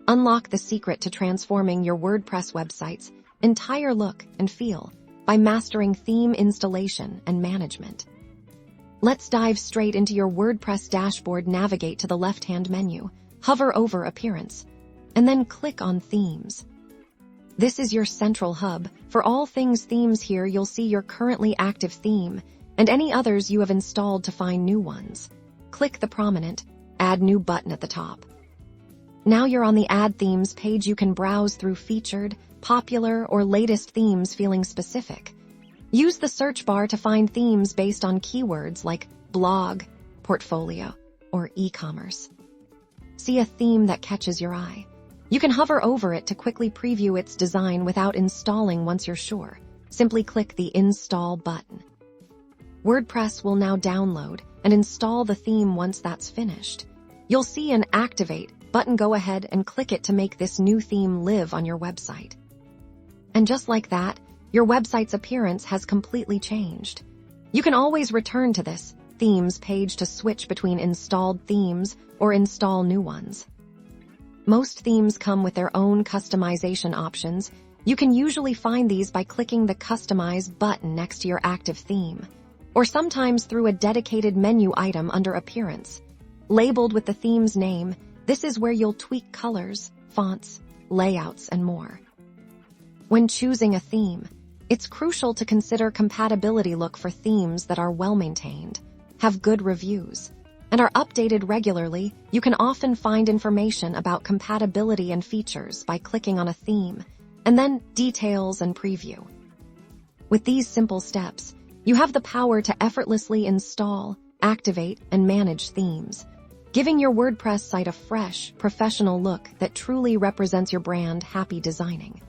Unlock the secret to transforming your WordPress website's entire look and feel by mastering theme installation and management. Let's dive straight into your WordPress dashboard. Navigate to the left-hand menu, hover over Appearance, and then click on Themes. This is your central hub. For all things themes here, you'll see your currently active theme and any others you have installed. To find new ones, click the prominent Add New button at the top. Now you're on the Add Themes page. You can browse through featured, popular, or latest themes feeling specific. Use the search bar to find themes based on keywords like blog, portfolio, or e-commerce. See a theme that catches your eye. You can hover over it to quickly preview its design without installing. Once you're sure, simply click the Install button. WordPress will now download and install the theme. Once that's finished, you'll see an Activate button. Go ahead and click it to make this new theme live on your website. And just like that, your website's appearance has completely changed. You can always return to this Themes page to switch between installed themes or install new ones. Most themes come with their own customization options. You can usually find these by clicking the Customize button next to your active theme, or sometimes through a dedicated menu item under Appearance, labeled with the theme's name. This is where you'll tweak colors, fonts, layouts, and more. When choosing a theme, it's crucial to consider compatibility. Look for themes that are well-maintained, have good reviews, and are updated regularly. You can often find information about compatibility and features by clicking on a theme, and then Details and Preview. With these simple steps, you have the power to effortlessly install, activate, and manage themes, giving your WordPress site a fresh, professional look that truly represents your brand. Happy designing!